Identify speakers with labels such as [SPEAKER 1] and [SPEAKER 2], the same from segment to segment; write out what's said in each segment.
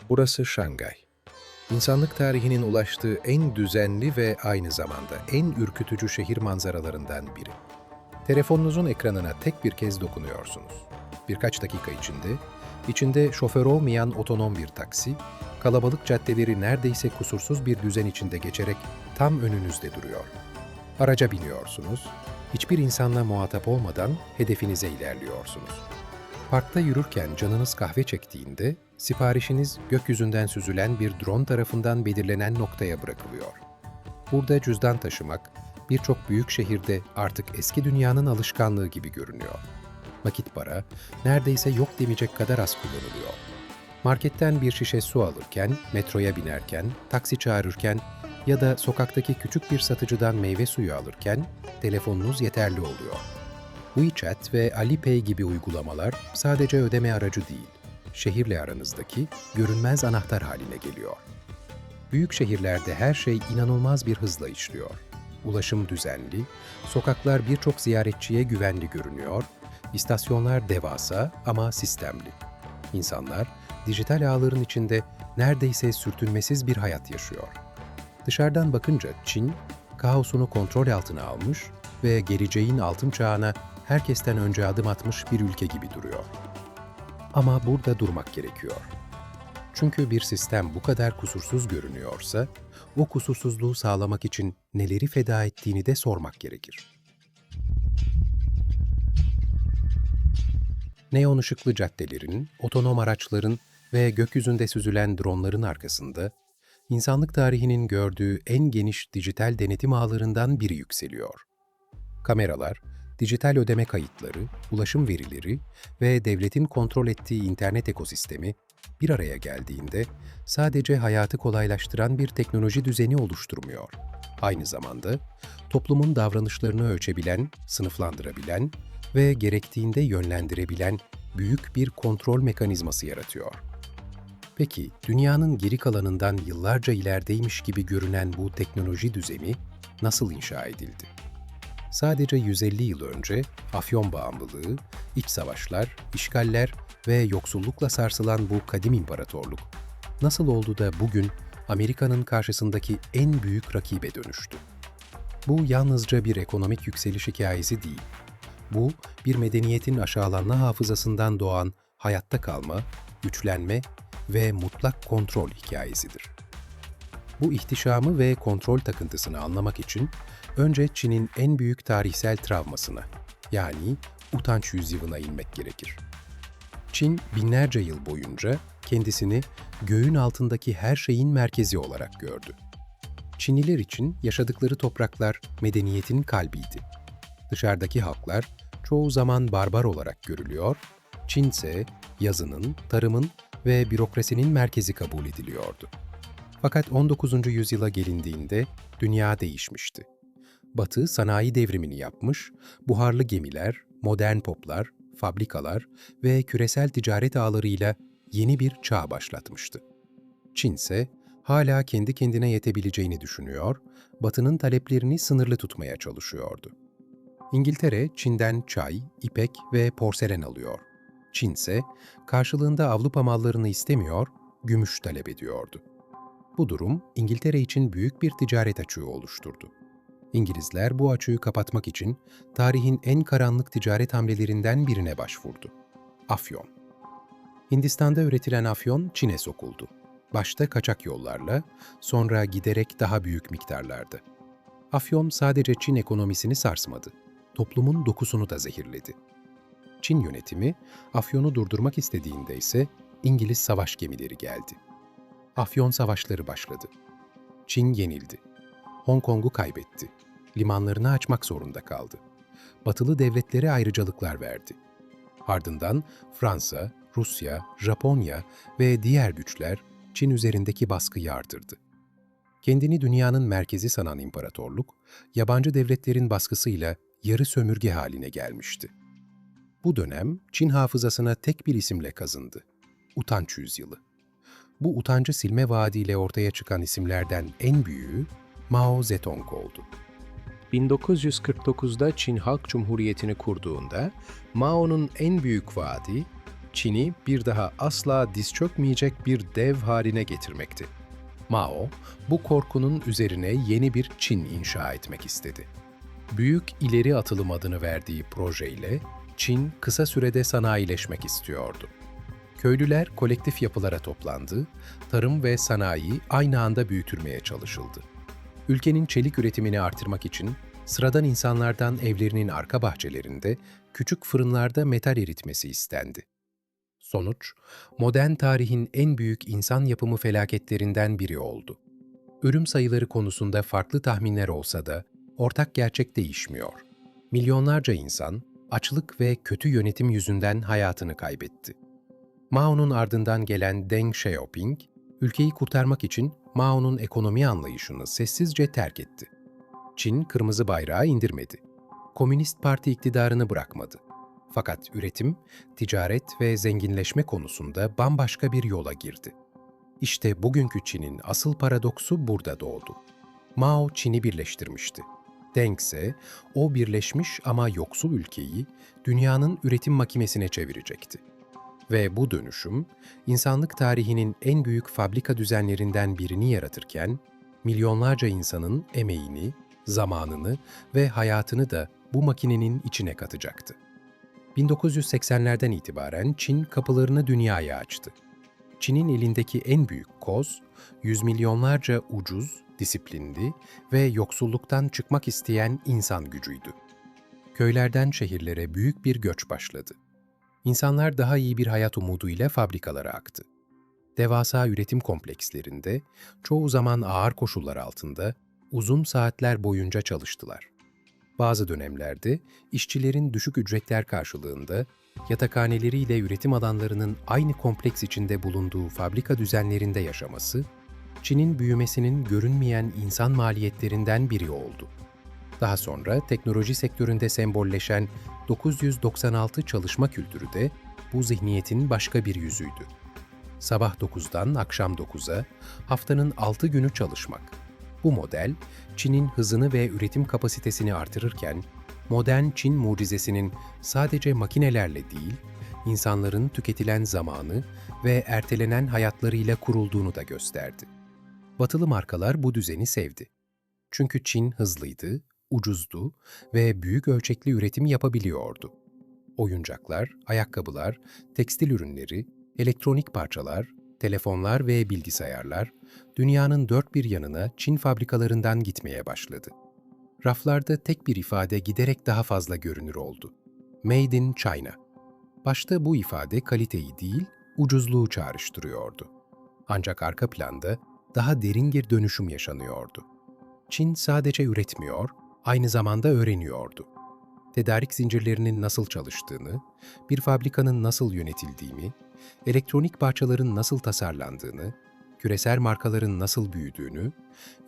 [SPEAKER 1] Burası Şangay. İnsanlık tarihinin ulaştığı en düzenli ve aynı zamanda en ürkütücü şehir manzaralarından biri. Telefonunuzun ekranına tek bir kez dokunuyorsunuz. Birkaç dakika içinde şoför olmayan otonom bir taksi, kalabalık caddeleri neredeyse kusursuz bir düzen içinde geçerek tam önünüzde duruyor. Araca biniyorsunuz, hiçbir insanla muhatap olmadan hedefinize ilerliyorsunuz. Parkta yürürken canınız kahve çektiğinde, siparişiniz gökyüzünden süzülen bir drone tarafından belirlenen noktaya bırakılıyor. Burada cüzdan taşımak, birçok büyük şehirde artık eski dünyanın alışkanlığı gibi görünüyor. Nakit para neredeyse yok demeyecek kadar az kullanılıyor. Marketten bir şişe su alırken, metroya binerken, taksi çağırırken ya da sokaktaki küçük bir satıcıdan meyve suyu alırken telefonunuz yeterli oluyor. WeChat ve Alipay gibi uygulamalar sadece ödeme aracı değil, şehirle aranızdaki görünmez anahtar haline geliyor. Büyük şehirlerde her şey inanılmaz bir hızla işliyor. Ulaşım düzenli, sokaklar birçok ziyaretçiye güvenli görünüyor, istasyonlar devasa ama sistemli. İnsanlar dijital ağların içinde neredeyse sürtünmesiz bir hayat yaşıyor. Dışarıdan bakınca Çin, kaosunu kontrol altına almış ve geleceğin altın çağına herkesten önce adım atmış bir ülke gibi duruyor. Ama burada durmak gerekiyor. Çünkü bir sistem bu kadar kusursuz görünüyorsa, o kusursuzluğu sağlamak için neleri feda ettiğini de sormak gerekir. Neon ışıklı caddelerin, otonom araçların ve gökyüzünde süzülen dronların arkasında, insanlık tarihinin gördüğü en geniş dijital denetim ağlarından biri yükseliyor. Kameralar, dijital ödeme kayıtları, ulaşım verileri ve devletin kontrol ettiği internet ekosistemi bir araya geldiğinde sadece hayatı kolaylaştıran bir teknoloji düzeni oluşturmuyor. Aynı zamanda toplumun davranışlarını ölçebilen, sınıflandırabilen ve gerektiğinde yönlendirebilen büyük bir kontrol mekanizması yaratıyor. Peki, dünyanın geri kalanından yıllarca ilerideymiş gibi görünen bu teknoloji düzeni nasıl inşa edildi? Sadece 150 yıl önce Afyon bağımlılığı, iç savaşlar, işgaller ve yoksullukla sarsılan bu kadim imparatorluk nasıl oldu da bugün Amerika'nın karşısındaki en büyük rakibe dönüştü? Bu yalnızca bir ekonomik yükseliş hikayesi değil. Bu, bir medeniyetin aşağılanma hafızasından doğan hayatta kalma, güçlenme ve mutlak kontrol hikayesidir. Bu ihtişamı ve kontrol takıntısını anlamak için önce Çin'in en büyük tarihsel travmasına, yani utanç yüzyılına inmek gerekir. Çin binlerce yıl boyunca kendisini göğün altındaki her şeyin merkezi olarak gördü. Çinliler için yaşadıkları topraklar medeniyetin kalbiydi. Dışarıdaki halklar çoğu zaman barbar olarak görülüyor, Çin ise yazının, tarımın ve bürokrasinin merkezi kabul ediliyordu. Fakat 19. yüzyıla gelindiğinde dünya değişmişti. Batı sanayi devrimini yapmış, buharlı gemiler, modern poplar, fabrikalar ve küresel ticaret ağlarıyla yeni bir çağ başlatmıştı. Çin ise hala kendi kendine yetebileceğini düşünüyor, Batı'nın taleplerini sınırlı tutmaya çalışıyordu. İngiltere, Çin'den çay, ipek ve porselen alıyor. Çin ise karşılığında Avrupa mallarını istemiyor, gümüş talep ediyordu. Bu durum İngiltere için büyük bir ticaret açığı oluşturdu. İngilizler bu açığı kapatmak için tarihin en karanlık ticaret hamlelerinden birine başvurdu. Afyon. Hindistan'da üretilen afyon Çin'e sokuldu. Başta kaçak yollarla, sonra giderek daha büyük miktarlarda. Afyon sadece Çin ekonomisini sarsmadı, toplumun dokusunu da zehirledi. Çin yönetimi, afyonu durdurmak istediğinde ise İngiliz savaş gemileri geldi. Afyon savaşları başladı. Çin yenildi. Hong Kong'u kaybetti. Limanlarını açmak zorunda kaldı. Batılı devletlere ayrıcalıklar verdi. Ardından Fransa, Rusya, Japonya ve diğer güçler Çin üzerindeki baskıyı artırdı. Kendini dünyanın merkezi sanan imparatorluk, yabancı devletlerin baskısıyla yarı sömürge haline gelmişti. Bu dönem Çin hafızasına tek bir isimle kazındı: Utanç Yüzyılı. Bu utancı silme vaadiyle ortaya çıkan isimlerden en büyüğü Mao Zedong oldu. 1949'da Çin Halk Cumhuriyeti'ni kurduğunda Mao'nun en büyük vaadi, Çin'i bir daha asla diz çökmeyecek bir dev haline getirmekti. Mao, bu korkunun üzerine yeni bir Çin inşa etmek istedi. Büyük İleri Atılım adını verdiği projeyle Çin kısa sürede sanayileşmek istiyordu. Köylüler kolektif yapılara toplandı, tarım ve sanayi aynı anda büyütülmeye çalışıldı. Ülkenin çelik üretimini artırmak için sıradan insanlardan evlerinin arka bahçelerinde küçük fırınlarda metal eritmesi istendi. Sonuç, modern tarihin en büyük insan yapımı felaketlerinden biri oldu. Ölüm sayıları konusunda farklı tahminler olsa da ortak gerçek değişmiyor. Milyonlarca insan açlık ve kötü yönetim yüzünden hayatını kaybetti. Mao'nun ardından gelen Deng Xiaoping, ülkeyi kurtarmak için Mao'nun ekonomi anlayışını sessizce terk etti. Çin kırmızı bayrağı indirmedi. Komünist Parti iktidarını bırakmadı. Fakat üretim, ticaret ve zenginleşme konusunda bambaşka bir yola girdi. İşte bugünkü Çin'in asıl paradoksu burada doğdu. Mao Çin'i birleştirmişti. Deng ise o birleşmiş ama yoksul ülkeyi dünyanın üretim makinesine çevirecekti. Ve bu dönüşüm, insanlık tarihinin en büyük fabrika düzenlerinden birini yaratırken, milyonlarca insanın emeğini, zamanını ve hayatını da bu makinenin içine katacaktı. 1980'lerden itibaren Çin kapılarını dünyaya açtı. Çin'in elindeki en büyük koz, yüz milyonlarca ucuz, disiplinli ve yoksulluktan çıkmak isteyen insan gücüydü. Köylerden şehirlere büyük bir göç başladı. İnsanlar daha iyi bir hayat umuduyla fabrikalara aktı. Devasa üretim komplekslerinde, çoğu zaman ağır koşullar altında, uzun saatler boyunca çalıştılar. Bazı dönemlerde işçilerin düşük ücretler karşılığında yatakhaneleriyle üretim alanlarının aynı kompleks içinde bulunduğu fabrika düzenlerinde yaşaması, Çin'in büyümesinin görünmeyen insan maliyetlerinden biri oldu. Daha sonra teknoloji sektöründe sembolleşen 996 çalışma kültürü de bu zihniyetin başka bir yüzüydü. Sabah 9'dan akşam 9'a, haftanın 6 günü çalışmak. Bu model, Çin'in hızını ve üretim kapasitesini artırırken, modern Çin mucizesinin sadece makinelerle değil, insanların tüketilen zamanı ve ertelenen hayatlarıyla kurulduğunu da gösterdi. Batılı markalar bu düzeni sevdi. Çünkü Çin hızlıydı, ucuzdu ve büyük ölçekli üretim yapabiliyordu. Oyuncaklar, ayakkabılar, tekstil ürünleri, elektronik parçalar, telefonlar ve bilgisayarlar dünyanın dört bir yanına Çin fabrikalarından gitmeye başladı. Raflarda tek bir ifade giderek daha fazla görünür oldu. Made in China. Başta bu ifade kaliteyi değil, ucuzluğu çağrıştırıyordu. Ancak arka planda daha derin bir dönüşüm yaşanıyordu. Çin sadece üretmiyor, aynı zamanda öğreniyordu. Tedarik zincirlerinin nasıl çalıştığını, bir fabrikanın nasıl yönetildiğini, elektronik parçaların nasıl tasarlandığını, küresel markaların nasıl büyüdüğünü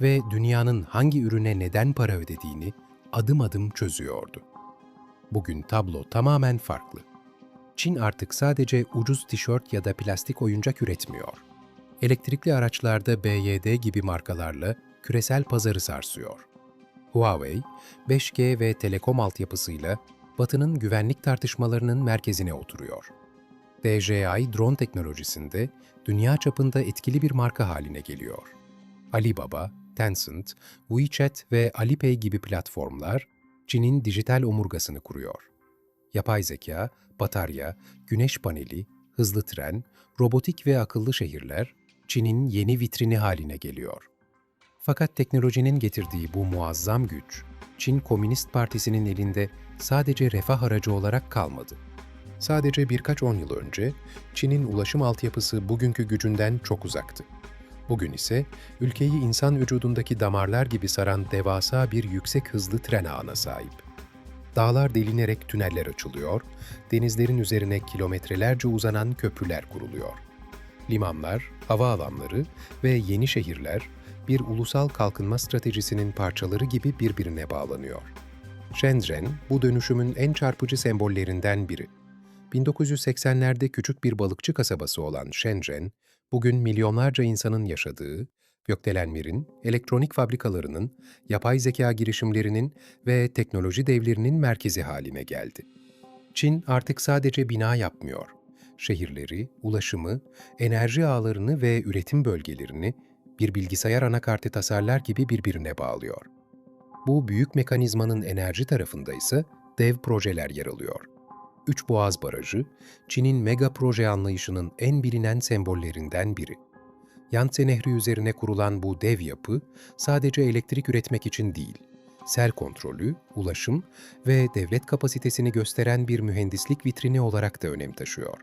[SPEAKER 1] ve dünyanın hangi ürüne neden para ödediğini adım adım çözüyordu. Bugün tablo tamamen farklı. Çin artık sadece ucuz tişört ya da plastik oyuncak üretmiyor. Elektrikli araçlarda BYD gibi markalarla küresel pazarı sarsıyor. Huawei, 5G ve telekom altyapısıyla Batı'nın güvenlik tartışmalarının merkezine oturuyor. DJI drone teknolojisinde dünya çapında etkili bir marka haline geliyor. Alibaba, Tencent, WeChat ve Alipay gibi platformlar Çin'in dijital omurgasını kuruyor. Yapay zeka, batarya, güneş paneli, hızlı tren, robotik ve akıllı şehirler Çin'in yeni vitrini haline geliyor. Fakat teknolojinin getirdiği bu muazzam güç, Çin Komünist Partisi'nin elinde sadece refah aracı olarak kalmadı. Sadece birkaç 10 yıl önce Çin'in ulaşım altyapısı bugünkü gücünden çok uzaktı. Bugün ise ülkeyi insan vücudundaki damarlar gibi saran devasa bir yüksek hızlı tren ağına sahip. Dağlar delinerek tüneller açılıyor, denizlerin üzerine kilometrelerce uzanan köprüler kuruluyor. Limanlar, havaalanları ve yeni şehirler bir ulusal kalkınma stratejisinin parçaları gibi birbirine bağlanıyor. Shenzhen, bu dönüşümün en çarpıcı sembollerinden biri. 1980'lerde küçük bir balıkçı kasabası olan Shenzhen, bugün milyonlarca insanın yaşadığı, gökdelenlerin, elektronik fabrikalarının, yapay zeka girişimlerinin ve teknoloji devlerinin merkezi haline geldi. Çin artık sadece bina yapmıyor, Şehirleri, ulaşımı, enerji ağlarını ve üretim bölgelerini bir bilgisayar anakartı tasarlar gibi birbirine bağlıyor. Bu büyük mekanizmanın enerji tarafında ise dev projeler yer alıyor. Üçboğaz Barajı, Çin'in mega proje anlayışının en bilinen sembollerinden biri. Yangtze Nehri üzerine kurulan bu dev yapı, sadece elektrik üretmek için değil, sel kontrolü, ulaşım ve devlet kapasitesini gösteren bir mühendislik vitrini olarak da önem taşıyor.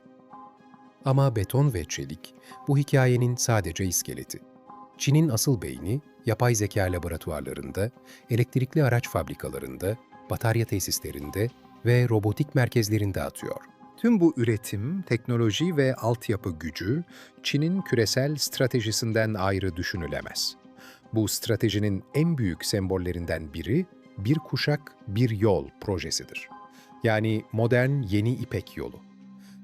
[SPEAKER 1] Ama beton ve çelik, bu hikayenin sadece iskeleti. Çin'in asıl beyni, yapay zeka laboratuvarlarında, elektrikli araç fabrikalarında, batarya tesislerinde ve robotik merkezlerinde atıyor.
[SPEAKER 2] Tüm bu üretim, teknoloji ve altyapı gücü, Çin'in küresel stratejisinden ayrı düşünülemez. Bu stratejinin en büyük sembollerinden biri, bir kuşak, bir yol projesidir. Yani modern yeni İpek yolu.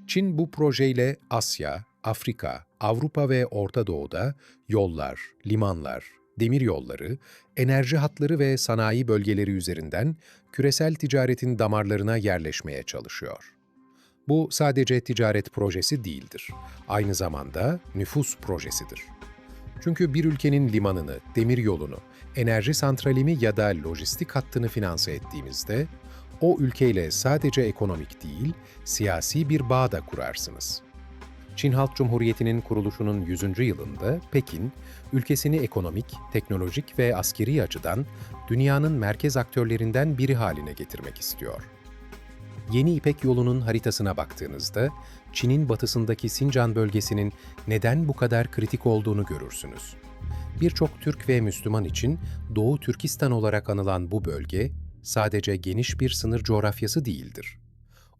[SPEAKER 2] Çin bu projeyle Asya, Afrika, Avrupa ve Orta Doğu'da yollar, limanlar, demir yolları, enerji hatları ve sanayi bölgeleri üzerinden küresel ticaretin damarlarına yerleşmeye çalışıyor. Bu sadece ticaret projesi değildir. Aynı zamanda nüfus projesidir. Çünkü bir ülkenin limanını, demiryolunu, enerji santralini ya da lojistik hattını finanse ettiğimizde, o ülkeyle sadece ekonomik değil, siyasi bir bağ da kurarsınız. Çin Halk Cumhuriyeti'nin kuruluşunun 100. yılında Pekin, ülkesini ekonomik, teknolojik ve askeri açıdan dünyanın merkez aktörlerinden biri haline getirmek istiyor. Yeni İpek Yolu'nun haritasına baktığınızda, Çin'in batısındaki Sincan bölgesinin neden bu kadar kritik olduğunu görürsünüz. Birçok Türk ve Müslüman için Doğu Türkistan olarak anılan bu bölge, sadece geniş bir sınır coğrafyası değildir.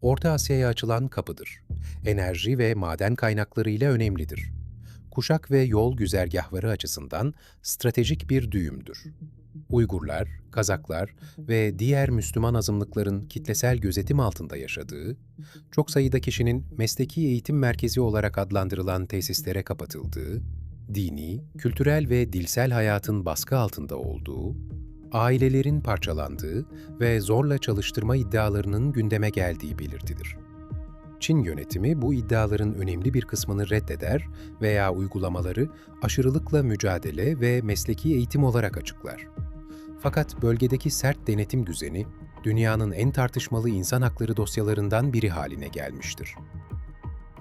[SPEAKER 2] Orta Asya'ya açılan kapıdır. Enerji ve maden kaynaklarıyla önemlidir. Kuşak ve yol güzergahları açısından stratejik bir düğümdür. Uygurlar, Kazaklar ve diğer Müslüman azınlıkların kitlesel gözetim altında yaşadığı, çok sayıda kişinin mesleki eğitim merkezi olarak adlandırılan tesislere kapatıldığı, dini, kültürel ve dilsel hayatın baskı altında olduğu, ailelerin parçalandığı ve zorla çalıştırma iddialarının gündeme geldiği belirtilir. Çin yönetimi bu iddiaların önemli bir kısmını reddeder veya uygulamaları aşırılıkla mücadele ve mesleki eğitim olarak açıklar. Fakat bölgedeki sert denetim düzeni, dünyanın en tartışmalı insan hakları dosyalarından biri haline gelmiştir.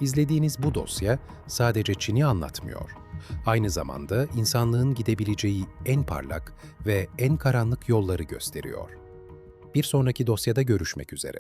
[SPEAKER 2] İzlediğiniz bu dosya sadece Çin'i anlatmıyor. Aynı zamanda insanlığın gidebileceği en parlak ve en karanlık yolları gösteriyor. Bir sonraki dosyada görüşmek üzere.